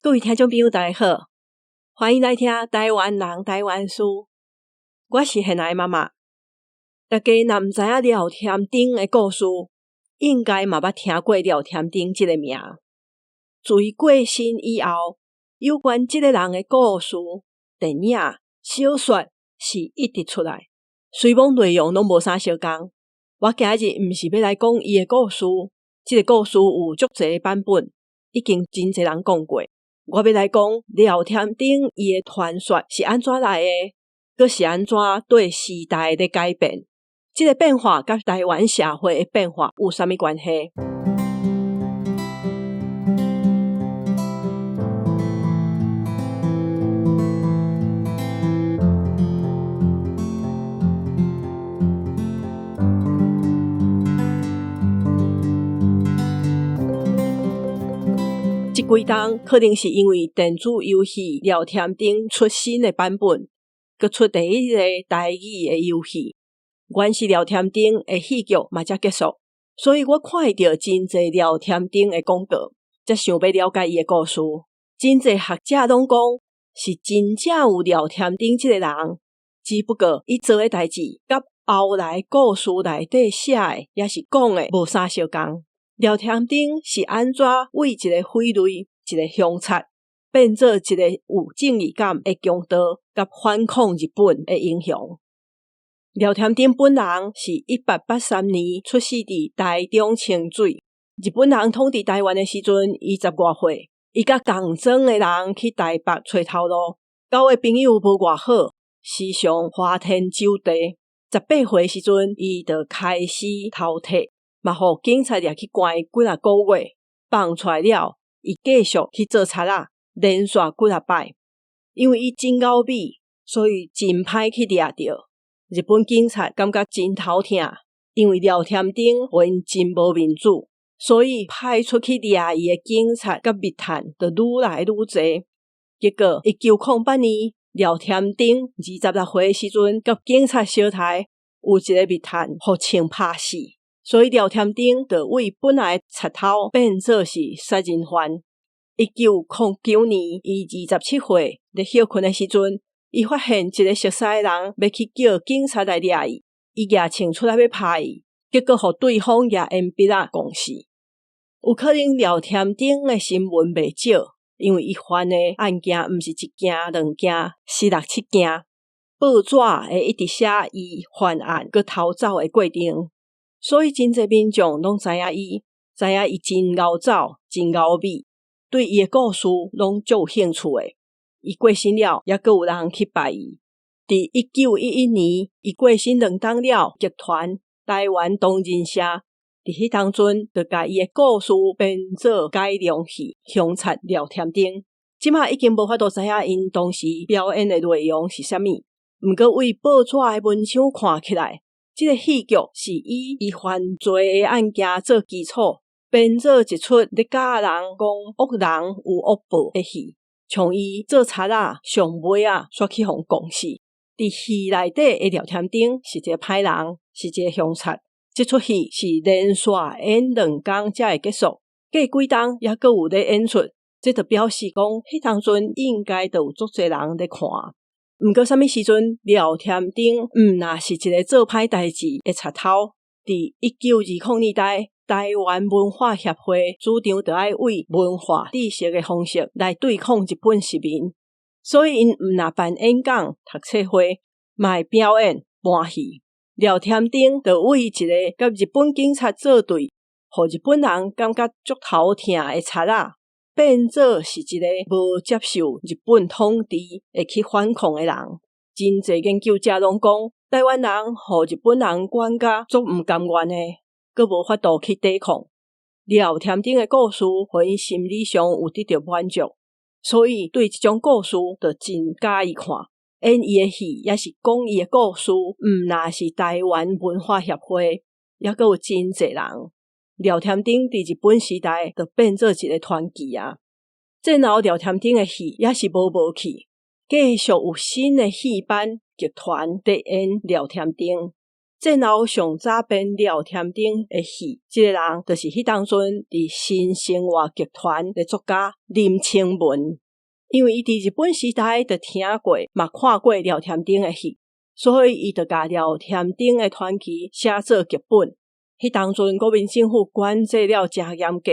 各位听众朋友大家好，欢迎来听台湾人台湾事。我是现在妈妈。大家若毋知影廖添丁的故事，应该嘛捌听过廖添丁这个名。自伊过身以后，有关这个人的故事、电影、小说是一直出来，虽讲内容拢无啥相共。我今日毋是要来讲伊的故事，这个故事有足侪版本，已经真侪人讲过。我要来讲廖添丁伊的传说是安怎来的，佮是安怎对时代的改变，这个变化甲台湾社会的变化有啥物关系？这几档可能是因为电子游戏廖添丁出新的版本，佮出第一个台语的游戏，原是廖添丁的戏剧嘛才结束，所以我看到真侪廖添丁的广告，才想要了解伊的故事。真侪学者拢讲是真正有廖添丁这个人，只不过伊做的代志甲后来故事内底写的也是讲的无啥相共。廖添丁是安怎为一个匪类、一个凶贼，变做一个有正义感的强盗，甲反抗日本的英雄？廖添丁本人是1883年出世伫台中清水。日本人统治台湾的时阵，伊10外岁，伊甲共庄的人去台北找头路，交的朋友无偌好，时常花天酒地。18岁时阵，伊就开始偷窃。嘛，互警察掠去关几啊个月，放出来了，伊继续去做贼仔，连续几啊摆。因为伊真够美，所以真歹去掠着。日本警察感觉真头痛，因为廖添丁互因真无面子，所以派出去掠伊的警察甲密探就愈来愈侪。结果1908年，廖添丁26岁的时阵，甲警察相杀，有一个密探互枪拍死。所以廖添丁就为本来的贼头变做是杀人犯。1909年，伊27岁，咧休困的时阵，伊发现一个熟悉的人要去叫警察来掠伊，伊举枪出来要拍伊，结果互对方举烟笔仔攻死。有可能廖添丁的新闻袂少，因为伊犯的案件毋是1件2件，是6、7件，报纸会一直写伊犯案佮逃走的过程。所以真侪民众拢知影伊真熬走，真熬美，对伊的故事拢足有兴趣的。伊过身了，也阁有人去拜伊。伫1911年，伊过身2冬了，集团台湾同人社伫迄当阵就甲伊的故事编做改良戏《凶贼廖添丁》。即马已经无法度知影因当时表演的内容是啥物，毋过为报纸的文章看起来，这个戏剧是以伊犯罪的案件做基础，编做一出咧教人讲恶人有恶报的戏，从伊做贼仔上尾煞去互讲死。伫戏内底的廖添丁是一个歹人，是一个凶贼。这出戏是连续演2天才会结束，过几冬也阁有咧演出，这就表示讲迄当阵应该就有足侪人咧看。毋过啥物时阵，廖添丁若是一个做歹代志的贼头。伫1920年代，台湾文化协会主张就要为文化知识的方式来对抗日本殖民，所以因若办演讲、读册会，嘛会表演搬戏。廖添丁就为一个甲日本警察作对，互日本人感觉足头痛的贼仔，变做是一个无接受日本统治会去反抗的人。真侪研究者拢讲，台湾人互日本人管甲足毋甘愿的，佮无法度去抵抗。廖添丁的故事，互因心理上有得到满足，所以对这种故事就真喜欢看。演伊的戏也是讲伊的故事，若是台湾文化协会，也佮有真侪人。廖添丁伫日本时代就变做一个传奇啊！战后廖添丁的戏也是无去，继续有新的戏班剧团在演廖添丁。战后上早编廖添丁的戏，这个人就是迄当阵伫新生活剧团的作家林清文。因为伊伫日本时代就听过嘛看过廖添丁的戏，所以伊就甲廖添丁的传奇写做剧本。迄当阵国民政府管制了诚严格，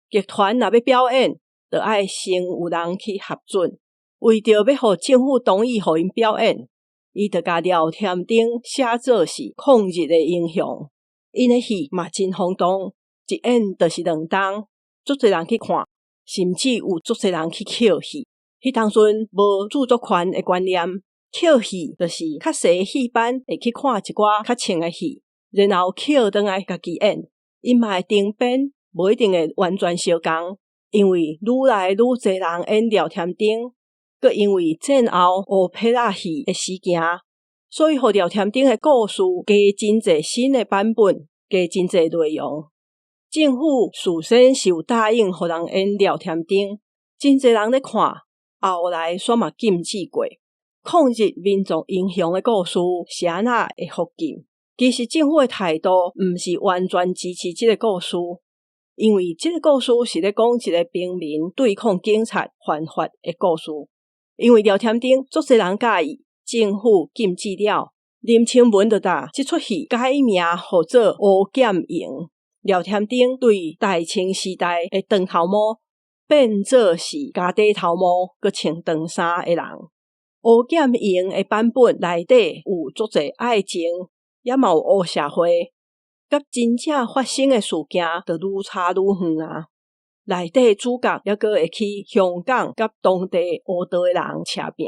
剧团若要表演，就爱先有人去核准。为着要互政府同意互因表演，伊就甲廖添丁写做是抗日的英雄。因的戏嘛真轰动，一演就是2档，足侪人去看，甚至有足侪人去捡戏。迄当阵无著作权的观念，捡戏就是较细戏班会去看一寡较清的戏，然后捡转来家己演。因嘛会定编，无一定会完全相共，因为愈来愈侪人演廖添丁，佮因为战后乌皮仔戏的事件，所以互廖添丁的故事加真侪新的版本，加真侪内容。政府事先是有答应互人演廖添丁，真侪人咧看。后来煞嘛禁止过，抗日民族英雄的故事是安那会复禁？其实政府的态度毋是完全支持这个故事，因为这个故事是咧讲一个平民对抗警察犯法的故事。因为廖添丁足侪人介意，政府禁止了，林清文就把这出戏改名号做乌剑营。廖添丁对大清时代的长头毛变做是加底头毛，佮穿长衫的人。乌剑营的版本内底有足侪爱情，也嘛有乌社会，甲真正发生的事件就愈差愈远啊。内底主角也阁会去香港甲当地乌道的人车拼。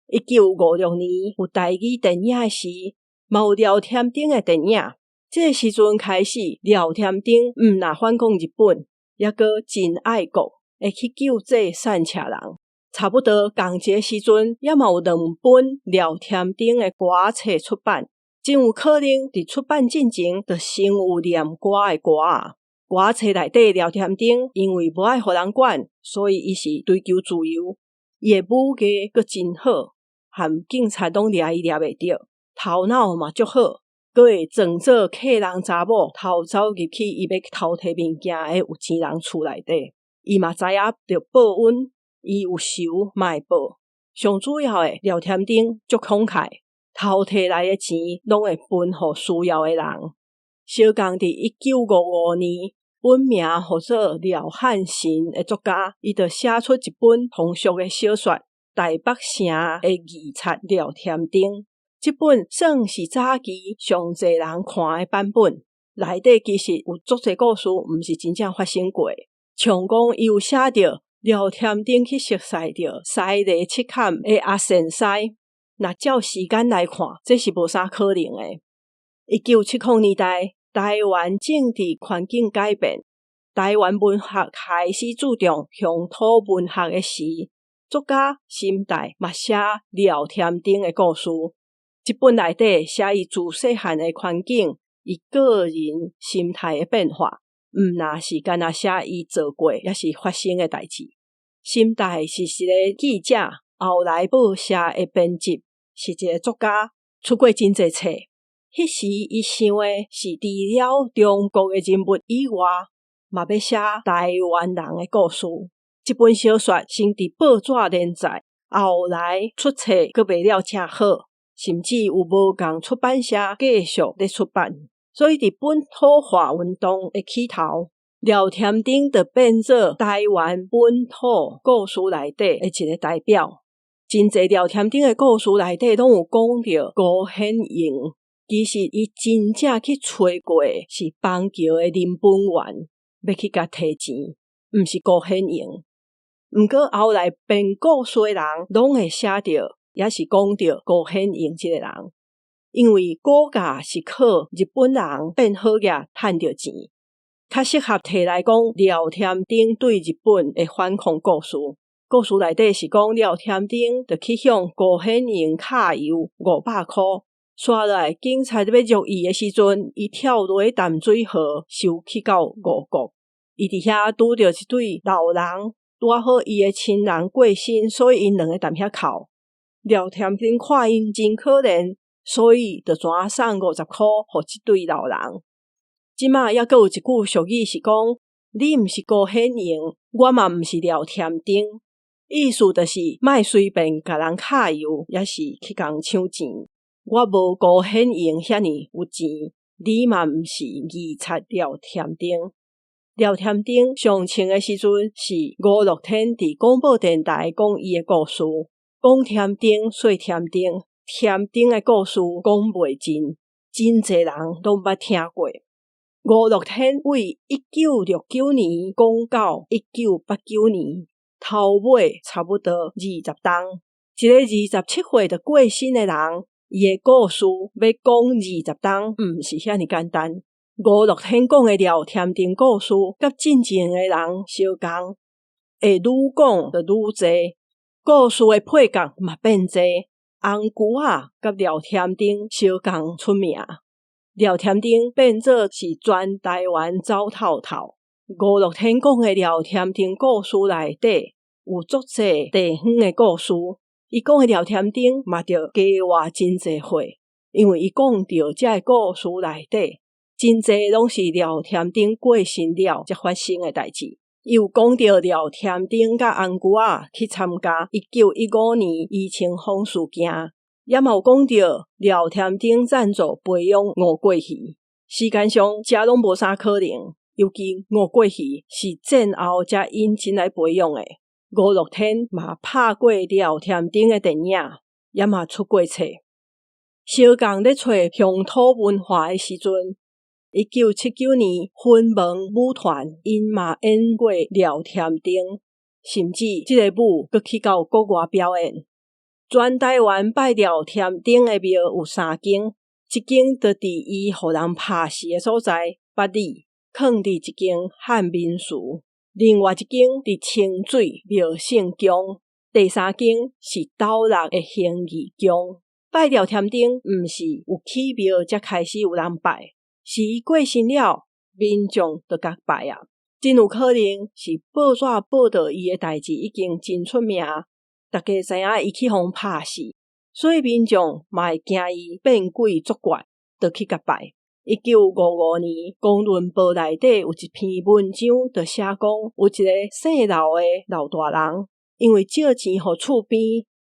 1956年有台语电影的时，嘛有廖添丁的电影。这个时阵开始，廖添丁毋但反攻日本，也阁真爱国，会去救济散车人。差不多同一个时阵，也嘛有2本廖添丁的歌册出版，真有可能伫出版进前就先有念歌的歌啊。歌册内底廖添丁因为无爱互人管，所以伊是追求自由。伊的武艺阁真好，含警察拢掠伊掠袂着，头脑嘛足好。佫会装作客人查某偷走入去伊要偷摕物件的有钱人厝内底，伊嘛知影着报恩，伊有仇嘛会报。上主要的廖添丁足慷慨，偷摕来的钱拢会分互需要的人。小共伫1955年，本名号做廖汉臣的作家，伊就写出一本通俗的小说《台北城的义賊廖添丁》。这本算是早期上侪人看的版本，内底其实有足侪故事毋是真正发生过，像讲伊有写着廖添丁去熟识着西丽七坎的阿善西，若照时间来看，这是无啥可能的。1970年代，台湾政治环境改变，台湾文学开始注重乡土文学的时，作家心态嘛写廖添丁的故事。这本内底写伊自细汉的环境，伊个人心态的变化，毋那是干那写伊做过也是发生的代志。心态是一个记者，后来报社的编辑，是一个作家，出过真侪册。迄时伊想的是除了中国的人物以外，嘛要写台湾人的故事。这本小说先伫报纸连载，后来出册阁卖了正好。甚至有无共出版社继续咧出版，所以伫本土化运动的起头，廖添丁就变做台湾本土故事内底的一个代表。真侪廖添丁的故事内底拢有讲到辜显英，其实伊真正去找过是邦桥的林本源，要去甲摕钱，毋是辜显英。毋过后来编故事的人拢会写着。也是讲到辜显英这个人，因为股价是靠日本人变好业赚到钱，较适合摕来讲廖添丁对日本的反抗故事。故事内底是讲廖添丁就去向辜显英卡油500块，刷来警察要捉伊的时阵，伊跳落淡水河收去到5国。伊伫遐拄着一对老人，拄好伊的亲人过身，所以因两个踮遐哭。廖添丁看因真可怜，所以就转送50块给这对老人。即马还佫有一句俗语是讲，你毋是高显英，我嘛毋是廖添丁，意思就是莫随便甲人揢油，也是去共抢钱。我无高显英遐尼有钱，你嘛毋是义賊廖添丁。廖添丁上清的时阵，是吴乐天伫广播电台讲伊的故事，讲添丁说添丁，添丁的故事讲袂尽，真侪人拢捌听过。吴乐天为1969年讲到1989年，头尾差不多20档。一个27岁就过身的人，伊的故事要讲20档，毋是遐尼简单。吴乐天讲的廖添丁故事，甲真正的人相共，会愈讲就愈侪，故事的配角嘛变侪。红姑仔甲廖添丁相共出名。廖添丁变做是全台湾走透透。吴乐天讲的廖添丁故事内底有足侪地方的故事，伊讲的廖添丁嘛着加活真侪岁，因为伊讲到这个故事内底，真侪拢是廖添丁过身了才发生的代志。伊有讲到廖添丁甲红姑仔去参加1915年疫情风事件。也嘛有讲到廖添丁赞助培养五桂鱼，时间上这拢无啥可能，尤其五桂鱼是战后才引进来培养的。吴乐天嘛拍过廖添丁的电影，也嘛出过册。小共咧找乡土文化的时阵，1979年云门舞团因嘛演过廖添丁，甚至这个舞佫去到国外表演。全台湾拜廖添丁的庙有3间，一间就伫伊互人拍死的所在八里，囥伫一间汉民祠，另外一间伫清水庙圣宫，第3间是斗六的兴义宫。拜廖添丁毋是有起庙才开始有人拜，是伊过身了，民众就甲拜啊。真有可能是报纸报道伊的代志已经真出名。大家知影伊去互拍死，所以民众嘛会惊伊变鬼作怪，就去甲拜。1955年，《公论报》内底有一篇文章，就写讲有一个姓刘的老大人，因为借钱互厝边，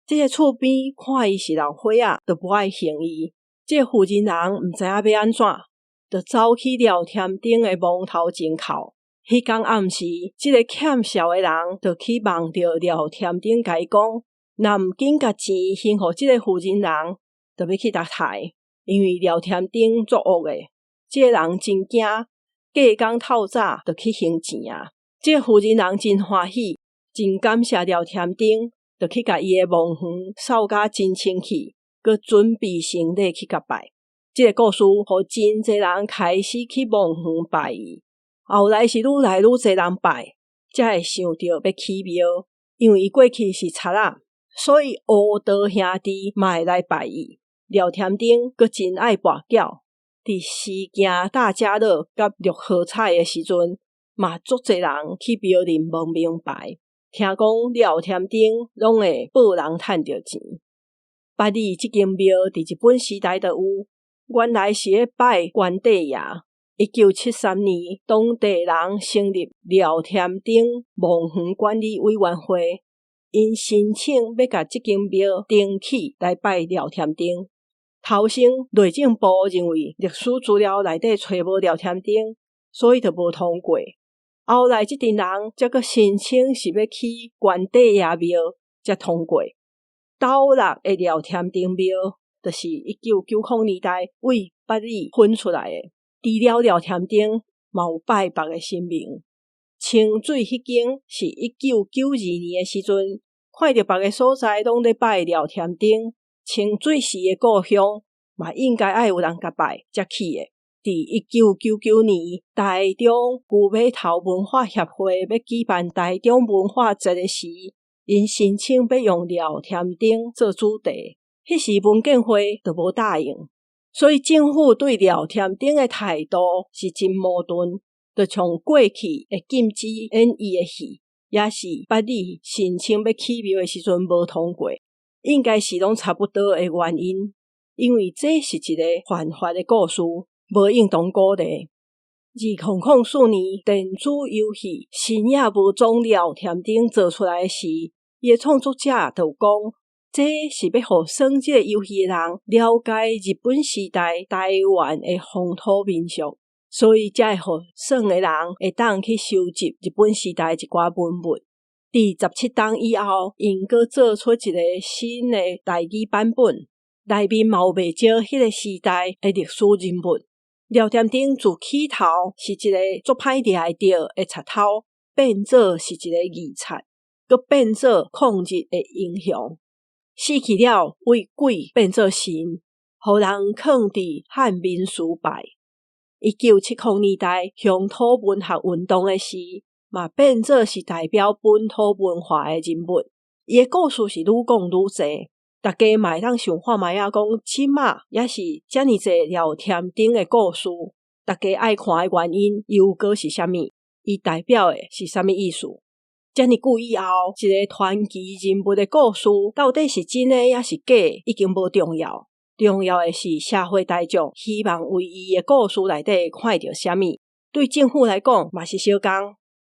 这个厝边看伊是老伙仔，就无爱还伊。这个负责人毋知影要安怎，就走去廖添丁的墓头前叩。迄天暗时，这个欠钞的人就去望着廖添丁，甲伊讲，若毋紧甲钱还互这个负责人，就要去搭台。因为廖添丁作恶的，这个人真惊，隔工透早就去还钱啊。这个负责人真欢喜，真感谢廖添丁，就去甲伊的墓园扫甲真清气，佮准备成礼去甲拜。这个故事，互真侪人开始去墓园拜伊。后来是愈来愈侪人拜，才会想到要起庙，因为伊过去是贼仔，所以黑道兄弟嘛会来拜伊。廖添丁佫真爱跋筊，伫时行大家乐甲六合彩的时阵，嘛足侪人去庙里问明白。听讲廖添丁拢会报人趁着钱。八里即间庙伫日本时代就有，原来是咧拜关帝爷。1973年，当地人成立廖添丁墓园管理委员会，因申请要甲即间庙登记来拜廖添丁。头先内政部认为历史资料内底找无廖添丁，所以就无通过。后来即阵人才阁申请是要去关帝爷庙才通过。斗六的廖添丁庙，就是1990年代为八里分出来的。除了廖添丁，嘛有拜别的神明。清水迄间是1992年的时阵，看到别个所在拢咧拜廖添丁，清水市的故乡嘛应该爱有人甲拜才去的。伫1999年，台中牛尾头文化协会要举办台中文化节的时，因申请要用廖添丁做主题，迄时文建会就无答应。所以政府对廖添丁的态度是真矛盾，就像过去会禁止演伊的戏，也是八里申请要起庙的时阵无通过，应该是拢差不多的原因。因为这是一个犯法的故事，无应当鼓励。2004年电子游戏深夜无踪聊天顶做出来时，伊的创作者就讲，这是要互耍这个游戏的人了解日本时代台湾的风土民俗，所以才会互耍的人会当去收集日本时代一寡文物。伫17档以后，因阁做出一个新的台语版本，内面嘛有袂少迄个时代的历史人物。聊天顶自起头是一个足歹掠会到的贼头，变做是一个义贼，阁变做抗日的英雄，死去了为鬼变做神，互人囥伫汉民书牌。1970年代乡土文学运动的时，嘛变做是代表本土文化的人物。伊的故事是愈讲愈侪。大家嘛会当想看卖啊，讲即马也是遮尔侪聊天顶的故事，大家爱看的原因又阁是啥物？伊代表的是啥物意思？遮尔久以后，一个传奇人物的故事到底是真的也是假，已经无重要。重要的是社会大众希望为伊的故事内底看到啥物。对政府来讲嘛是相共，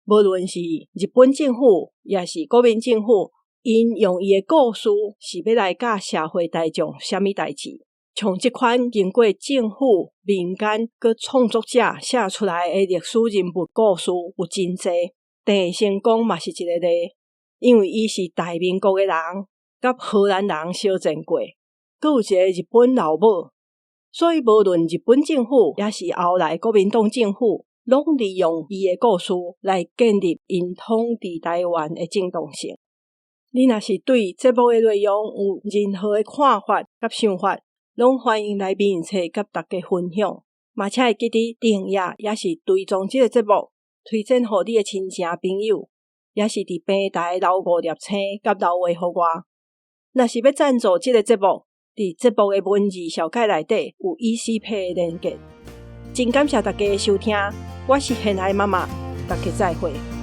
无论是日本政府也是国民政府。因用伊的故事是要来教社会大众啥物代志，像即款经过政府、民间佮创作者写出来的历史人物故事有真侪。郑成功嘛是一个例，因为伊是大民国的人，甲荷兰人相战过，佮有一个日本老母，所以无论日本政府也是后来国民党政府，拢利用伊的故事来建立因统治台湾的正当性。你若是对节目的内容有任何的看法甲想法，拢欢迎来面册甲大家分享，嘛请会记得订阅也是追踪这个节目，推荐予你的亲戚朋友，也是伫平台留5粒星甲留话予我。若是要赞助这个节目，伫节目的文字小解内底有 ECP 的连结。真感谢大家的收听，我是贤爱妈妈，大家再会。